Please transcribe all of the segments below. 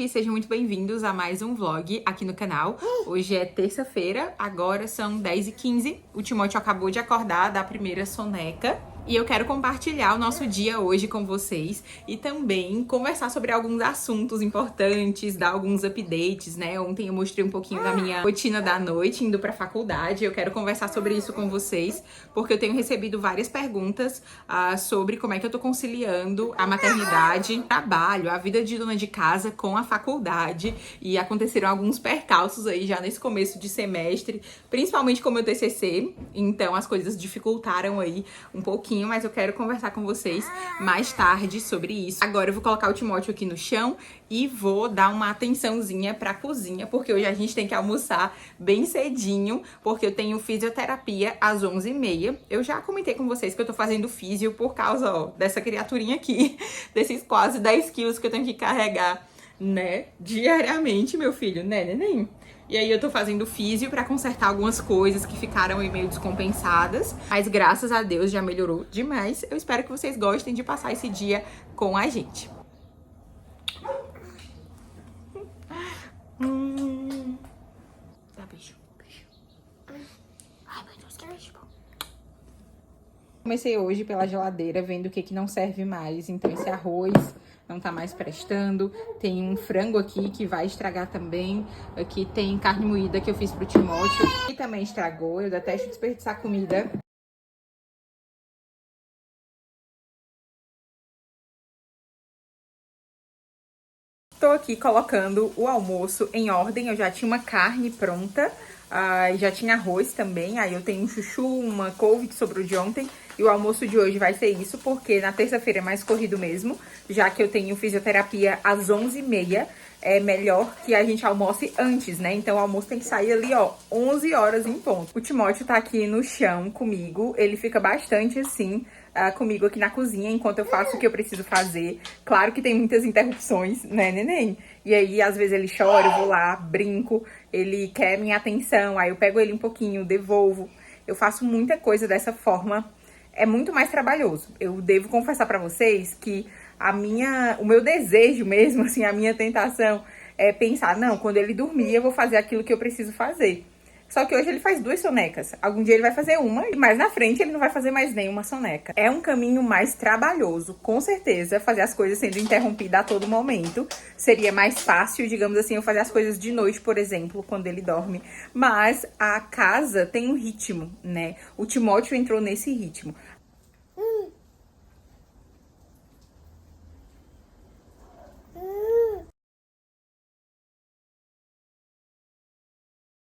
gente, sejam muito bem-vindos a mais um vlog aqui no canal. Hoje é terça-feira, agora são 10h15. O Timóteo acabou de acordar da primeira soneca. E eu quero compartilhar o nosso dia hoje com vocês e também conversar sobre alguns assuntos importantes, dar alguns updates, né? Ontem eu mostrei um pouquinho da minha rotina da noite, indo pra faculdade. Eu quero conversar sobre isso com vocês, porque eu tenho recebido várias perguntas sobre como é que eu tô conciliando a maternidade, o trabalho, a vida de dona de casa com a faculdade. E aconteceram alguns percalços aí já nesse começo de semestre, principalmente com o meu TCC. Então as coisas dificultaram aí um pouquinho, mas eu quero conversar com vocês mais tarde sobre isso. Agora eu vou colocar o Timóteo aqui no chão e vou dar uma atençãozinha pra cozinha, porque hoje a gente tem que almoçar bem cedinho, porque eu tenho fisioterapia às 11h30. Eu já comentei com vocês que eu tô fazendo físio por causa, ó, dessa criaturinha aqui, desses quase 10 quilos que eu tenho que carregar, né, diariamente, meu filho, né, neném? E aí eu tô fazendo físio pra consertar algumas coisas que ficaram aí meio descompensadas. Mas graças a Deus já melhorou demais. Eu espero que vocês gostem de passar esse dia com a gente. Dá beijo. Beijo. Ai, meu Deus, que beijo bom. Comecei hoje pela geladeira, vendo o que não serve mais. Então esse arroz não tá mais prestando. Tem um frango aqui que vai estragar também. Aqui tem carne moída que eu fiz pro Timóteo e também estragou. Eu detesto desperdiçar comida. Tô aqui colocando o almoço em ordem. Eu já tinha uma carne pronta, já tinha arroz também. Aí eu tenho um chuchu, uma couve que sobrou de ontem. E o almoço de hoje vai ser isso, porque na terça-feira é mais corrido mesmo, já que eu tenho fisioterapia às 11h30. É melhor que a gente almoce antes, né? Então o almoço tem que sair ali, ó, 11 horas em ponto. O Timóteo tá aqui no chão comigo, ele fica bastante assim, comigo aqui na cozinha, enquanto eu faço o que eu preciso fazer. Claro que tem muitas interrupções, né, neném? E aí, às vezes ele chora, eu vou lá, brinco, ele quer minha atenção, aí eu pego ele um pouquinho, devolvo. Eu faço muita coisa dessa forma, é muito mais trabalhoso. Eu devo confessar pra vocês que o meu desejo mesmo, assim, a minha tentação é pensar, não, quando ele dormir eu vou fazer aquilo que eu preciso fazer. Só que hoje ele faz 2 sonecas. Algum dia ele vai fazer uma, e mais na frente ele não vai fazer mais nenhuma soneca. É um caminho mais trabalhoso, com certeza, fazer as coisas sendo interrompida a todo momento. Seria mais fácil, digamos assim, eu fazer as coisas de noite, por exemplo, quando ele dorme. Mas a casa tem um ritmo, né? O Timóteo entrou nesse ritmo.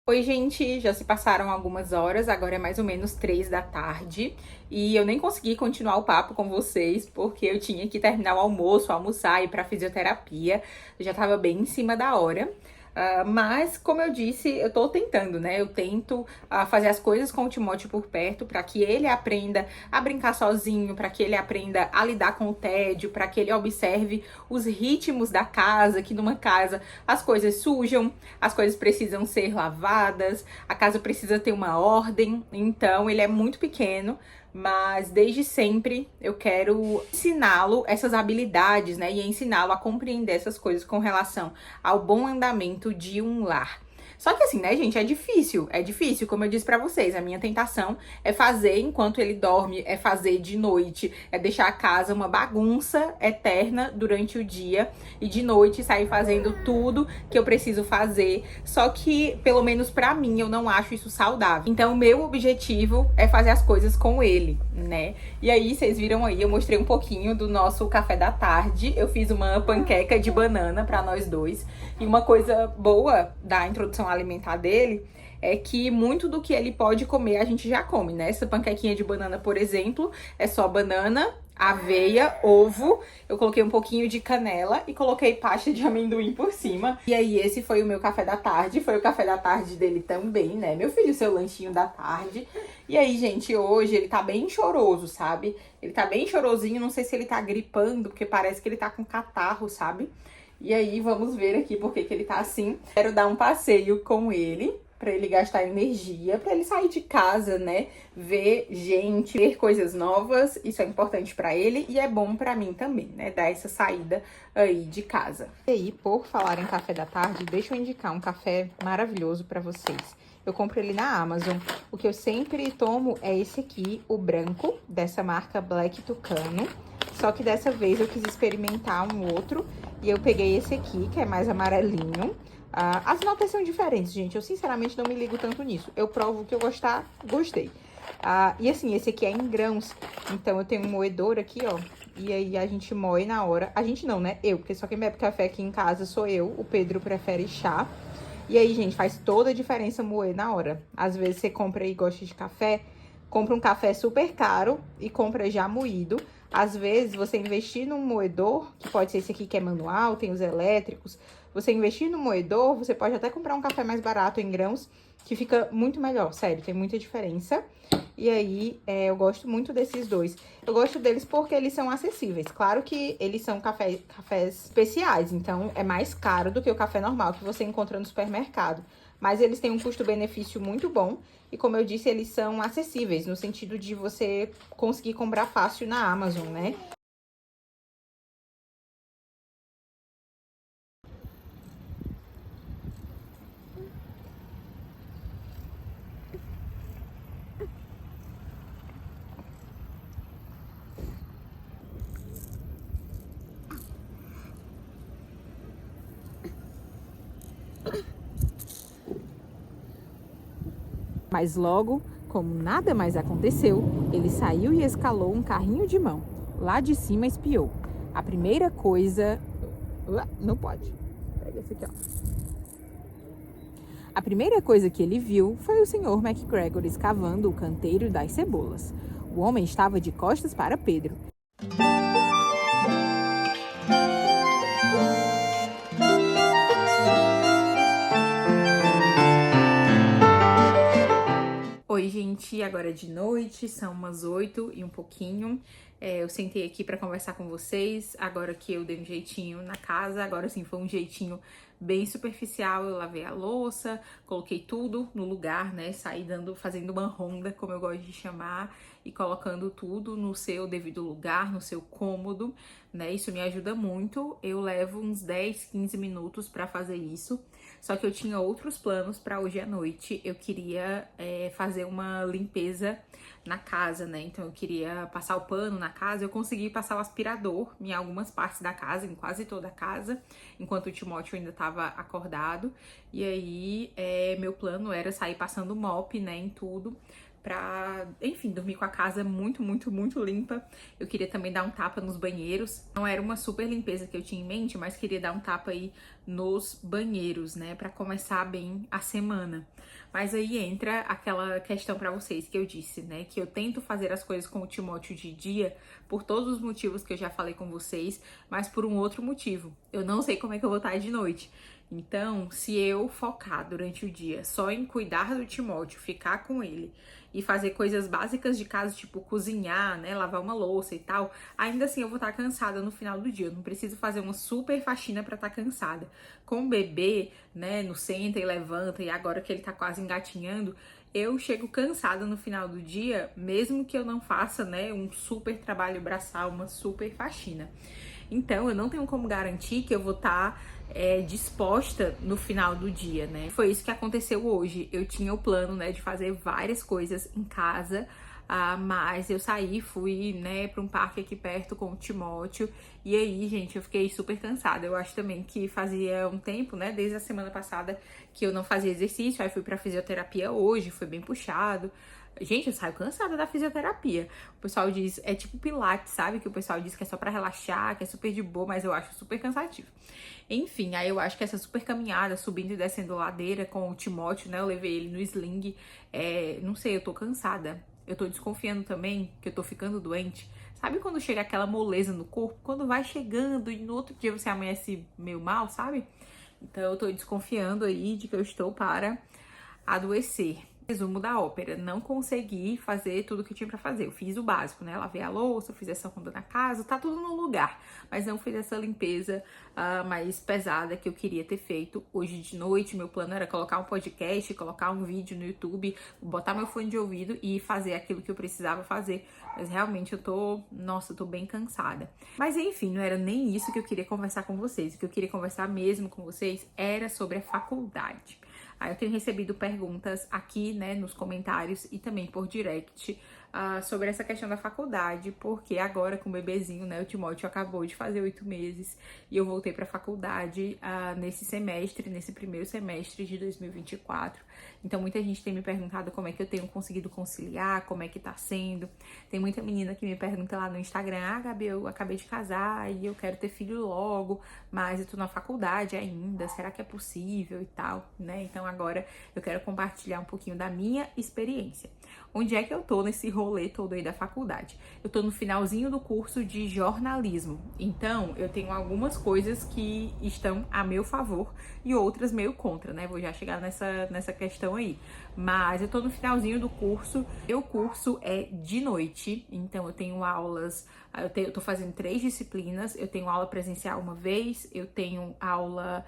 Oi, gente, já se passaram algumas horas, agora é mais ou menos 3 da tarde e eu nem consegui continuar o papo com vocês porque eu tinha que terminar o almoço, almoçar e ir pra fisioterapia, eu já tava bem em cima da hora. Mas, como eu disse, eu tô tentando, né? Eu tento fazer as coisas com o Timóteo por perto para que ele aprenda a brincar sozinho, para que ele aprenda a lidar com o tédio, para que ele observe os ritmos da casa, que numa casa as coisas sujam, as coisas precisam ser lavadas, a casa precisa ter uma ordem. Então, ele é muito pequeno, mas desde sempre eu quero ensiná-lo essas habilidades, né? E ensiná-lo a compreender essas coisas com relação ao bom andamento de um lar. Só que assim, né, gente, é difícil, como eu disse pra vocês, a minha tentação é fazer enquanto ele dorme, é fazer de noite, é deixar a casa uma bagunça eterna durante o dia e de noite sair fazendo tudo que eu preciso fazer, só que, pelo menos pra mim, eu não acho isso saudável. Então, o meu objetivo é fazer as coisas com ele, né? E aí, vocês viram aí, eu mostrei um pouquinho do nosso café da tarde, eu fiz uma panqueca de banana pra nós dois, e uma coisa boa da introdução alimentar dele é que muito do que ele pode comer a gente já come, né? Essa panquequinha de banana, por exemplo, é só banana, aveia, ovo, eu coloquei um pouquinho de canela e coloquei pasta de amendoim por cima. E aí esse foi o meu café da tarde, foi o café da tarde dele também, né? Meu filho, seu lanchinho da tarde. E aí, gente, hoje ele tá bem choroso, sabe? Ele tá bem chorosinho, não sei se ele tá gripando, porque parece que ele tá com catarro, sabe? E aí, vamos ver aqui por que ele tá assim. Quero dar um passeio com ele. para ele gastar energia, para ele sair de casa, né? Ver gente, ver coisas novas, isso é importante para ele e é bom para mim também, né? Dar essa saída aí de casa. E aí, por falar em café da tarde, deixa eu indicar um café maravilhoso para vocês. Eu compro ele na Amazon. O que eu sempre tomo é esse aqui, o branco, dessa marca Black Tucano. Só que dessa vez eu quis experimentar um outro e eu peguei esse aqui, que é mais amarelinho. As notas são diferentes, gente. Eu sinceramente não me ligo tanto nisso. Eu provo o que eu gostar, gostei. E assim, esse aqui é em grãos. Então eu tenho um moedor aqui, ó. E aí a gente moe na hora. A gente não, né? Eu, porque só quem bebe café aqui em casa sou eu. O Pedro prefere chá. E aí, gente, faz toda a diferença moer na hora. Às vezes você compra e gosta de café, compra um café super caro e compra já moído. Às vezes, você investir num moedor, que pode ser esse aqui que é manual, tem os elétricos. Você investir no moedor, você pode até comprar um café mais barato em grãos, que fica muito melhor, sério, tem muita diferença. E aí, eu gosto muito desses dois. Eu gosto deles porque eles são acessíveis. Claro que eles são cafés especiais, então é mais caro do que o café normal que você encontra no supermercado. Mas eles têm um custo-benefício muito bom. E como eu disse, eles são acessíveis, no sentido de você conseguir comprar fácil na Amazon, né? Mas logo, como nada mais aconteceu, ele saiu e escalou um carrinho de mão. Lá de cima espiou. A primeira coisa... Não pode. Pega esse aqui, ó. A primeira coisa que ele viu foi o Sr. McGregor escavando o canteiro das cebolas. O homem estava de costas para Pedro. Oi, gente, agora é de noite, são umas 8 e um pouquinho. Eu sentei aqui para conversar com vocês, agora que eu dei um jeitinho na casa, agora sim foi um jeitinho bem superficial. Eu lavei a louça, coloquei tudo no lugar, né? Saí fazendo uma ronda, como eu gosto de chamar, e colocando tudo no seu devido lugar, no seu cômodo, né? Isso me ajuda muito. Eu levo uns 10, 15 minutos para fazer isso. Só que eu tinha outros planos para hoje à noite. Eu queria fazer uma limpeza na casa, né? Então eu queria passar o pano na casa. Eu consegui passar o aspirador em algumas partes da casa, em quase toda a casa, enquanto o Timóteo ainda estava acordado. E aí meu plano era sair passando mop, né, em tudo, pra, enfim, dormir com a casa muito, muito, muito limpa. Eu queria também dar um tapa nos banheiros. Não era uma super limpeza que eu tinha em mente, mas queria dar um tapa aí nos banheiros, né, pra começar bem a semana. Mas aí entra aquela questão pra vocês que eu disse, né, que eu tento fazer as coisas com o Timóteo de dia por todos os motivos que eu já falei com vocês, mas por um outro motivo. Eu não sei como é que eu vou estar de noite. Então, se eu focar durante o dia só em cuidar do Timóteo, ficar com ele e fazer coisas básicas de casa, tipo cozinhar, né, lavar uma louça e tal, ainda assim eu vou estar cansada no final do dia. Eu não preciso fazer uma super faxina pra estar cansada. Com o bebê, né, no senta e levanta, e agora que ele tá quase engatinhando, eu chego cansada no final do dia, mesmo que eu não faça, né, um super trabalho braçal, uma super faxina. Então, eu não tenho como garantir que eu vou estar disposta no final do dia, né? Foi isso que aconteceu hoje. Eu tinha o plano, né, de fazer várias coisas em casa, mas eu saí, fui, né, para um parque aqui perto com o Timóteo. E aí, gente, eu fiquei super cansada. Eu acho também que fazia um tempo, né, desde a semana passada, que eu não fazia exercício. Aí fui pra fisioterapia hoje, foi bem puxado. Gente, eu saio cansada da fisioterapia. O pessoal diz, é tipo pilates, sabe? Que o pessoal diz que é só pra relaxar, que é super de boa, mas eu acho super cansativo. Enfim, aí eu acho que essa super caminhada, subindo e descendo ladeira com o Timóteo, né? Eu levei ele no sling. Não sei, eu tô cansada. Eu tô desconfiando também que eu tô ficando doente. Sabe quando chega aquela moleza no corpo? Quando vai chegando e no outro dia você amanhece meio mal, sabe? Então eu tô desconfiando aí de que eu estou para adoecer. Resumo da ópera, não consegui fazer tudo que eu tinha pra fazer. Eu fiz o básico, né? Lavei a louça, fiz essa ronda na casa, tá tudo no lugar. Mas não fiz essa limpeza mais pesada que eu queria ter feito hoje de noite. Meu plano era colocar um podcast, colocar um vídeo no YouTube, botar meu fone de ouvido e fazer aquilo que eu precisava fazer. Mas realmente eu tô bem cansada. Mas enfim, não era nem isso que eu queria conversar com vocês. O que eu queria conversar mesmo com vocês era sobre a faculdade. Aí eu tenho recebido perguntas aqui, né, nos comentários e também por direct sobre essa questão da faculdade, porque agora com o bebezinho, né, o Timóteo acabou de fazer 8 meses e eu voltei pra faculdade nesse primeiro semestre de 2024. Então muita gente tem me perguntado como é que eu tenho conseguido conciliar, como é que tá sendo. Tem muita menina que me pergunta lá no Instagram: Gabi, eu acabei de casar e eu quero ter filho logo, mas eu tô na faculdade ainda, será que é possível e tal, né? Então agora eu quero compartilhar um pouquinho da minha experiência. Onde é que eu tô nesse rolê todo aí da faculdade? Eu tô no finalzinho do curso de jornalismo, então eu tenho algumas coisas que estão a meu favor e outras meio contra, né? Vou já chegar nessa questão aí. Mas eu tô no finalzinho do curso. O curso é de noite, então eu tenho aulas, eu tô fazendo 3 disciplinas, eu tenho aula presencial uma vez, eu tenho aula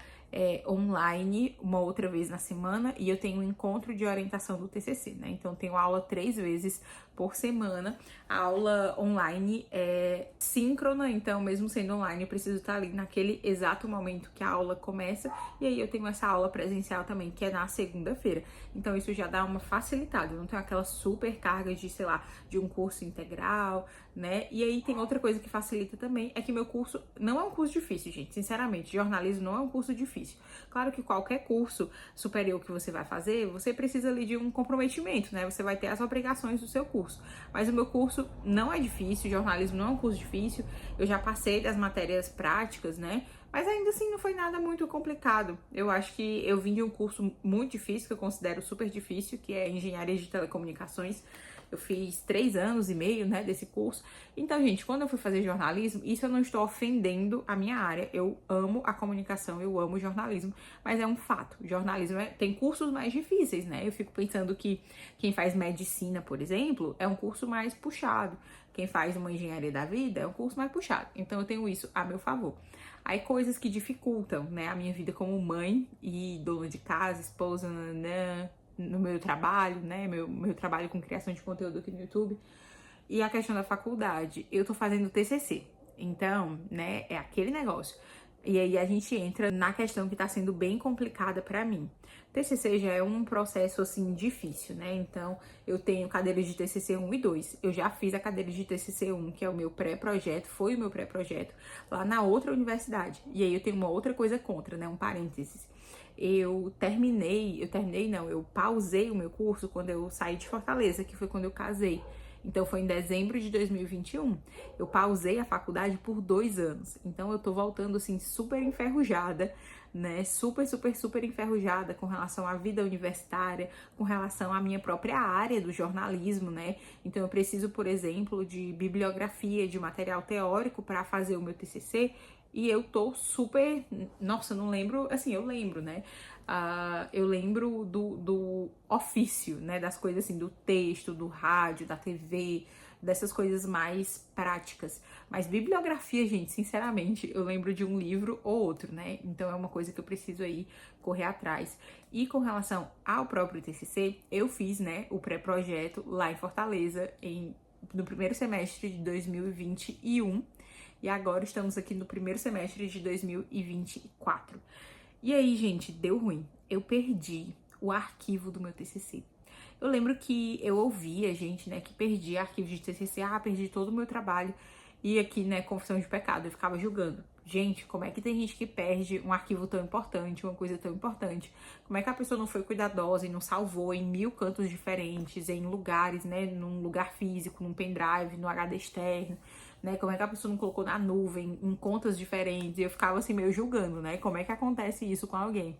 online uma outra vez na semana e eu tenho um encontro de orientação do TCC, né? Então eu tenho aula 3 vezes por semana. A aula online é síncrona, então mesmo sendo online eu preciso estar ali naquele exato momento que a aula começa, e aí eu tenho essa aula presencial também, que é na segunda-feira. Então isso já dá uma facilitada, eu não tenho aquela super carga de, sei lá, de um curso integral, né? E aí tem outra coisa que facilita também, é que meu curso não é um curso difícil, gente, sinceramente, jornalismo não é um curso difícil. Claro que qualquer curso superior que você vai fazer, você precisa ali de um comprometimento, né? Você vai ter as obrigações do seu curso. Mas o meu curso não é difícil, jornalismo não é um curso difícil, eu já passei das matérias práticas, né? Mas ainda assim não foi nada muito complicado. Eu acho que eu vim de um curso muito difícil, que eu considero super difícil, que é Engenharia de Telecomunicações. Eu fiz 3 anos e meio, né, desse curso. Então, gente, quando eu fui fazer jornalismo, isso eu não estou ofendendo a minha área. Eu amo a comunicação, eu amo o jornalismo, mas é um fato. Jornalismo tem cursos mais difíceis, né? Eu fico pensando que quem faz medicina, por exemplo, é um curso mais puxado. Quem faz uma engenharia da vida é um curso mais puxado. Então, eu tenho isso a meu favor. Aí, coisas que dificultam, né, a minha vida como mãe e dona de casa, esposa, nanã, no meu trabalho, né, meu trabalho com criação de conteúdo aqui no YouTube, e a questão da faculdade. Eu tô fazendo TCC, então, né, é aquele negócio. E aí a gente entra na questão que tá sendo bem complicada pra mim. TCC já é um processo, assim, difícil, né? Então, eu tenho cadeiras de TCC 1 e 2. Eu já fiz a cadeira de TCC 1, que é o meu pré-projeto, foi o meu pré-projeto, lá na outra universidade. E aí eu tenho uma outra coisa contra, né? Um parênteses. Eu pausei o meu curso quando eu saí de Fortaleza, que foi quando eu casei. Então foi em dezembro de 2021. Eu pausei a faculdade por 2 anos. Então eu tô voltando assim super enferrujada, né? Super enferrujada com relação à vida universitária, com relação à minha própria área do jornalismo, né? Então eu preciso, por exemplo, de bibliografia, de material teórico para fazer o meu TCC. E eu tô super... Nossa, não lembro... Assim, eu lembro, né? Eu lembro do ofício, né? Das coisas assim, do texto, do rádio, da TV, dessas coisas mais práticas. Mas bibliografia, gente, sinceramente, eu lembro de um livro ou outro, né? Então é uma coisa que eu preciso aí correr atrás. E com relação ao próprio TCC, eu fiz, né, o pré-projeto lá em Fortaleza, no primeiro semestre de 2021. E agora estamos aqui no primeiro semestre de 2024. E aí, gente, deu ruim. Eu perdi o arquivo do meu TCC. Eu lembro que eu ouvia gente, né, que perdia arquivo de TCC. Perdi todo o meu trabalho. E aqui, né, confissão de pecado, eu ficava julgando. Gente, como é que tem gente que perde um arquivo tão importante, uma coisa tão importante? Como é que a pessoa não foi cuidadosa e não salvou em 1000 cantos diferentes, em lugares, né, num lugar físico, num pendrive, no HD externo, né? Como é que a pessoa não colocou na nuvem, em contas diferentes? E eu ficava assim meio julgando, né? Como é que acontece isso com alguém?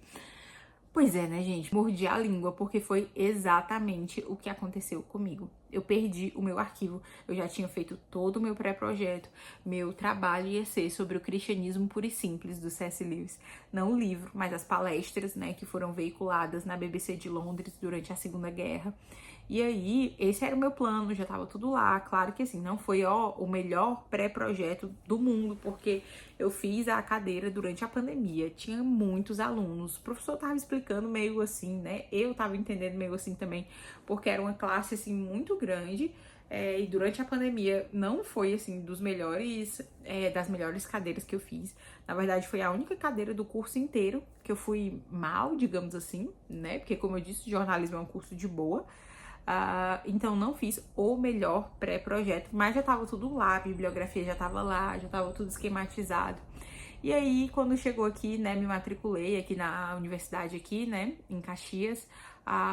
Pois é, né, gente? Mordi a língua porque foi exatamente o que aconteceu comigo. Eu perdi o meu arquivo. Eu já tinha feito todo o meu pré-projeto. Meu trabalho ia ser sobre o cristianismo puro e simples do C.S. Lewis. Não o livro, mas as palestras, né, que foram veiculadas na BBC de Londres durante a Segunda Guerra. E aí, esse era o meu plano, já tava tudo lá. Claro que assim, não foi o melhor pré-projeto do mundo, porque eu fiz a cadeira durante a pandemia, tinha muitos alunos, o professor tava explicando meio assim, né? Eu tava entendendo meio assim também, porque era uma classe assim muito grande. E durante a pandemia não foi assim dos melhores, das melhores cadeiras que eu fiz. Na verdade, foi a única cadeira do curso inteiro que eu fui mal, digamos assim, né? Porque, como eu disse, jornalismo é um curso de boa. Então não fiz o melhor pré-projeto, mas já tava tudo lá, a bibliografia já tava lá, já tava tudo esquematizado. E aí, quando chegou aqui, né, me matriculei aqui na universidade aqui, né, em Caxias,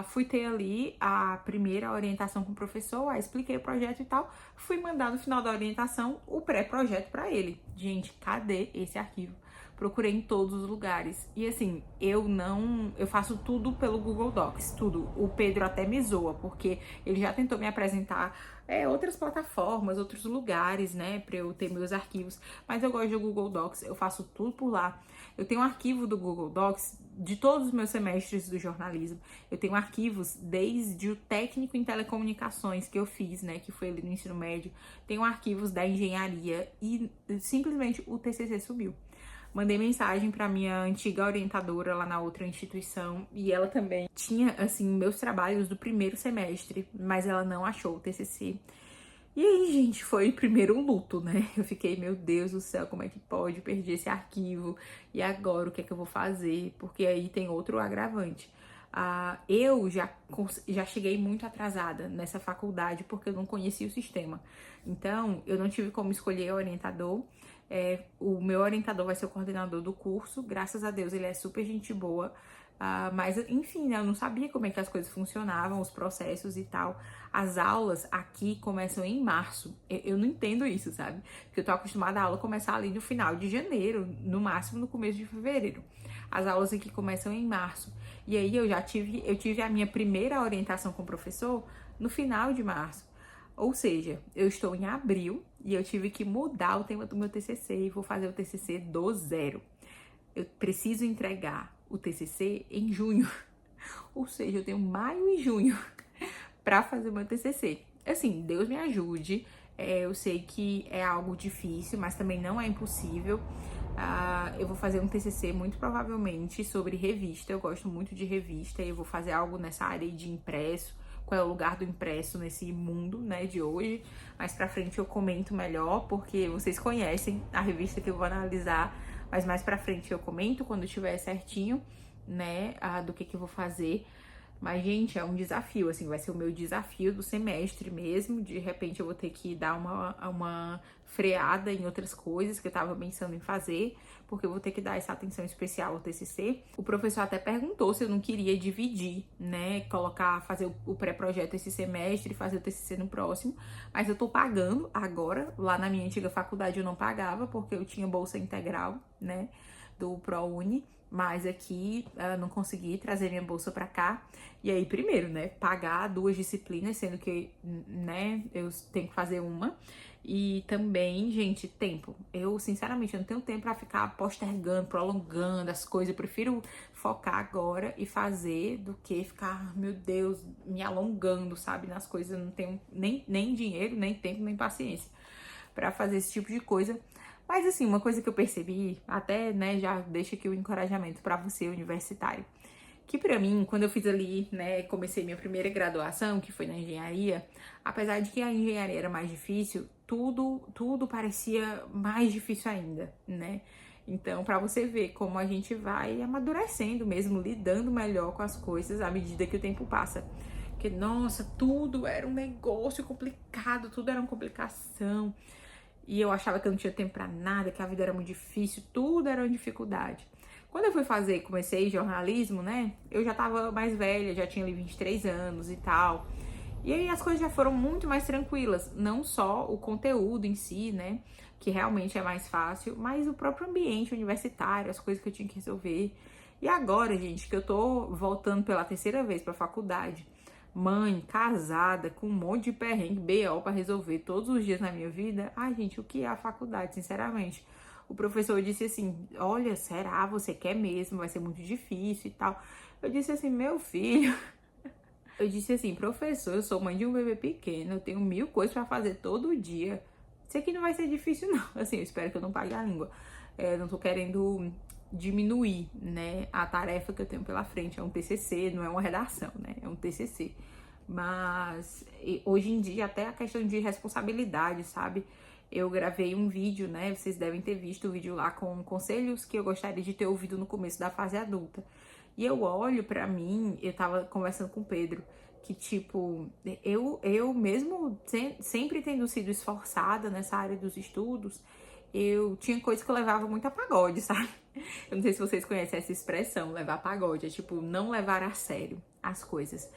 fui ter ali a primeira orientação com o professor, expliquei o projeto e tal, fui mandar no final da orientação o pré-projeto para ele. Gente, cadê esse arquivo? Procurei em todos os lugares. E assim, eu faço tudo pelo Google Docs, tudo. O Pedro até me zoa, porque ele já tentou me apresentar outras plataformas, outros lugares, né, pra eu ter meus arquivos. Mas eu gosto do Google Docs, eu faço tudo por lá. Eu tenho um arquivo do Google Docs de todos os meus semestres do jornalismo. Eu tenho arquivos desde o técnico em telecomunicações que eu fiz, né, que foi ali no ensino médio. Tenho arquivos da engenharia e simplesmente o TCC sumiu. Mandei mensagem para minha antiga orientadora lá na outra instituição e ela também tinha, assim, meus trabalhos do primeiro semestre, mas ela não achou o TCC. E aí, gente, foi primeiro um luto, né? Eu fiquei, meu Deus do céu, como é que pode? Eu perdi esse arquivo. E agora, o que é que eu vou fazer? Porque aí tem outro agravante. Eu já cheguei muito atrasada nessa faculdade porque eu não conhecia o sistema. Então, eu não tive como escolher o orientador. O meu orientador vai ser o coordenador do curso. Graças a Deus, ele é super gente boa. Mas, enfim, né, eu não sabia como é que as coisas funcionavam, os processos e tal. As aulas aqui começam em março. Eu não entendo isso, sabe? Porque eu tô acostumada a aula começar ali no final de janeiro, no máximo no começo de fevereiro. As aulas aqui começam em março. E aí eu tive a minha primeira orientação com o professor no final de março. Ou seja, eu estou em abril e eu tive que mudar o tema do meu TCC e vou fazer o TCC do zero. Eu preciso entregar o TCC em junho. Ou seja, eu tenho maio e junho para fazer o meu TCC. Assim, Deus me ajude. Eu sei que é algo difícil, mas também não é impossível. Eu vou fazer um TCC muito provavelmente sobre revista. Eu gosto muito de revista e eu vou fazer algo nessa área de impresso. Qual é o lugar do impresso nesse mundo, né, de hoje. Mais pra frente eu comento melhor, porque vocês conhecem a revista que eu vou analisar, mas mais pra frente eu comento quando estiver certinho, né, do que eu vou fazer. Mas, gente, é um desafio, assim, vai ser o meu desafio do semestre mesmo. De repente eu vou ter que dar uma freada em outras coisas que eu tava pensando em fazer, porque eu vou ter que dar essa atenção especial ao TCC. O professor até perguntou se eu não queria dividir, né, fazer o pré-projeto esse semestre e fazer o TCC no próximo. Mas eu tô pagando agora, lá na minha antiga faculdade eu não pagava, porque eu tinha bolsa integral, né, do ProUni. Mas aqui não consegui trazer minha bolsa pra cá. E aí, primeiro, né, pagar 2 disciplinas, sendo que, né, eu tenho que fazer uma. E também, gente, tempo. Eu, sinceramente, eu não tenho tempo pra ficar postergando, prolongando as coisas. Eu prefiro focar agora e fazer do que ficar, meu Deus, me alongando, sabe, nas coisas. Eu não tenho nem dinheiro, nem tempo, nem paciência pra fazer esse tipo de coisa. Mas assim, uma coisa que eu percebi, até, né, já deixa aqui o encorajamento pra você, universitário, que pra mim, quando eu fiz ali, né, comecei minha primeira graduação, que foi na engenharia, apesar de que a engenharia era mais difícil, tudo parecia mais difícil ainda, né? Então, pra você ver como a gente vai amadurecendo mesmo, lidando melhor com as coisas à medida que o tempo passa. Porque, nossa, tudo era um negócio complicado, tudo era uma complicação. E eu achava que eu não tinha tempo pra nada, que a vida era muito difícil, tudo era uma dificuldade. Quando eu comecei jornalismo, né, eu já tava mais velha, já tinha ali 23 anos e tal. E aí as coisas já foram muito mais tranquilas, não só o conteúdo em si, né, que realmente é mais fácil, mas o próprio ambiente universitário, as coisas que eu tinha que resolver. E agora, gente, que eu tô voltando pela terceira vez pra faculdade, mãe, casada, com um monte de perrengue, BO pra resolver todos os dias na minha vida, ai, gente, o que é a faculdade, sinceramente? O professor disse assim, olha, será, você quer mesmo, vai ser muito difícil e tal. Eu disse assim, meu filho, eu disse assim, professor, eu sou mãe de um bebê pequeno, eu tenho mil coisas pra fazer todo dia. Isso aqui não vai ser difícil, não. Assim, eu espero que eu não pague a língua. Não tô querendo diminuir, né, a tarefa que eu tenho pela frente. É um TCC, não é uma redação, né? É um TCC. Mas hoje em dia, até a questão de responsabilidade, sabe? Eu gravei um vídeo, né? Vocês devem ter visto o vídeo lá com conselhos que eu gostaria de ter ouvido no começo da fase adulta. E eu olho pra mim, eu tava conversando com o Pedro, que tipo, eu mesmo sempre tendo sido esforçada nessa área dos estudos, eu tinha coisas que eu levava muito a pagode, sabe? Eu não sei se vocês conhecem essa expressão, levar pagode, é tipo, não levar a sério as coisas.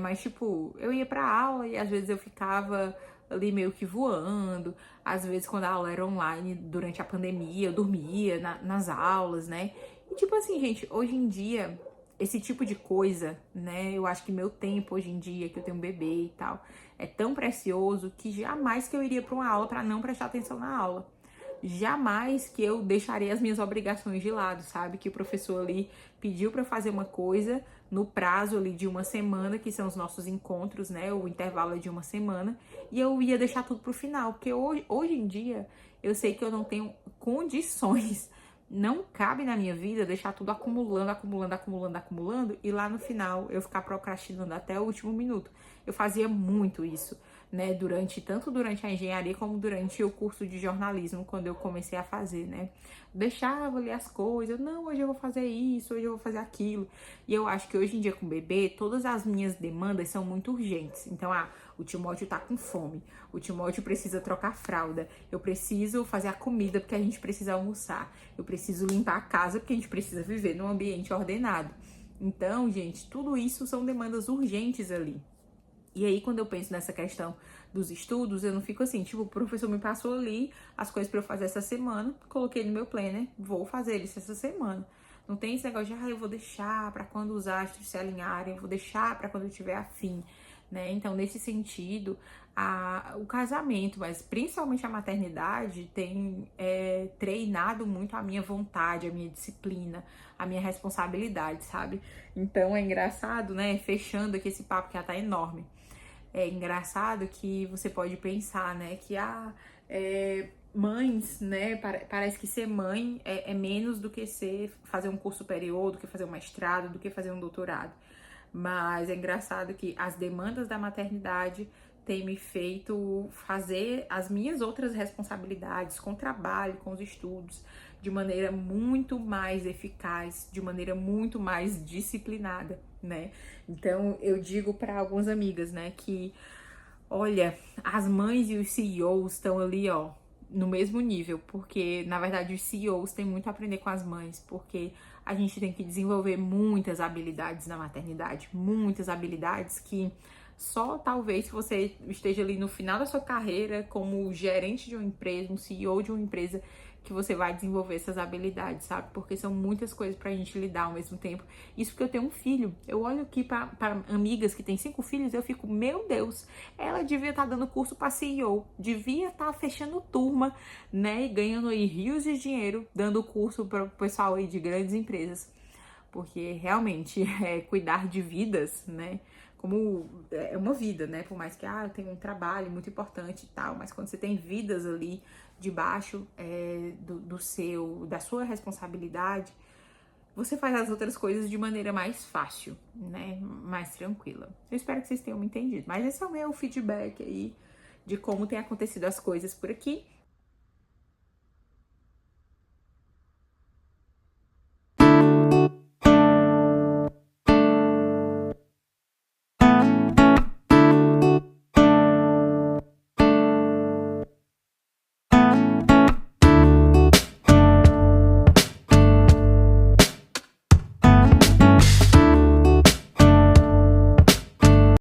Mas tipo, eu ia pra aula e às vezes eu ficava ali meio que voando, às vezes quando a aula era online durante a pandemia, eu dormia nas aulas, né? E tipo assim, gente, hoje em dia, esse tipo de coisa, né? Eu acho que meu tempo hoje em dia, que eu tenho um bebê e tal, é tão precioso que jamais que eu iria pra uma aula pra não prestar atenção na aula. Jamais que eu deixaria as minhas obrigações de lado, sabe? Que o professor ali pediu para fazer uma coisa no prazo ali de uma semana, que são os nossos encontros, né? O intervalo é de uma semana, e eu ia deixar tudo pro final, porque hoje em dia eu sei que eu não tenho condições, não cabe na minha vida deixar tudo acumulando, acumulando, acumulando, acumulando, e lá no final eu ficar procrastinando até o último minuto. Eu fazia muito isso, né, tanto durante a engenharia como durante o curso de jornalismo, quando eu comecei a fazer, né, deixava ali as coisas, não, hoje eu vou fazer isso, hoje eu vou fazer aquilo, e eu acho que hoje em dia com o bebê, todas as minhas demandas são muito urgentes, então, o Timóteo tá com fome, o Timóteo precisa trocar fralda, eu preciso fazer a comida porque a gente precisa almoçar, eu preciso limpar a casa porque a gente precisa viver num ambiente ordenado. Então, gente, tudo isso são demandas urgentes ali. E aí, quando eu penso nessa questão dos estudos, eu não fico assim, tipo, o professor me passou ali as coisas pra eu fazer essa semana, coloquei no meu planner, vou fazer isso essa semana. Não tem esse negócio de, eu vou deixar pra quando os astros se alinharem, eu vou deixar pra quando eu tiver afim, né? Então, nesse sentido, o casamento, mas principalmente a maternidade, tem treinado muito a minha vontade, a minha disciplina, a minha responsabilidade, sabe? Então, é engraçado, né? Fechando aqui esse papo que já tá enorme. É engraçado que você pode pensar, né, que mães, né, parece que ser mãe é menos do que fazer um curso superior, do que fazer um mestrado, do que fazer um doutorado. Mas é engraçado que as demandas da maternidade têm me feito fazer as minhas outras responsabilidades com o trabalho, com os estudos, de maneira muito mais eficaz, de maneira muito mais disciplinada, né? Então eu digo para algumas amigas, né, que olha, as mães e os CEOs estão ali, ó, no mesmo nível, porque na verdade os CEOs têm muito a aprender com as mães, porque a gente tem que desenvolver muitas habilidades na maternidade, muitas habilidades que só talvez se você esteja ali no final da sua carreira como gerente de uma empresa, um CEO de uma empresa, que você vai desenvolver essas habilidades, sabe? Porque são muitas coisas pra gente lidar ao mesmo tempo. Isso porque eu tenho um filho. Eu olho aqui pra amigas que têm 5 filhos, eu fico, meu Deus, ela devia estar dando curso pra CEO, devia estar fechando turma, né? E ganhando aí rios de dinheiro, dando curso para o pessoal aí de grandes empresas. Porque realmente cuidar de vidas, né? Como é uma vida, né? Por mais que eu tenha um trabalho muito importante e tal, mas quando você tem vidas ali debaixo da sua responsabilidade, você faz as outras coisas de maneira mais fácil, né? Mais tranquila. Eu espero que vocês tenham me entendido. Mas esse é o meu feedback aí de como tem acontecido as coisas por aqui.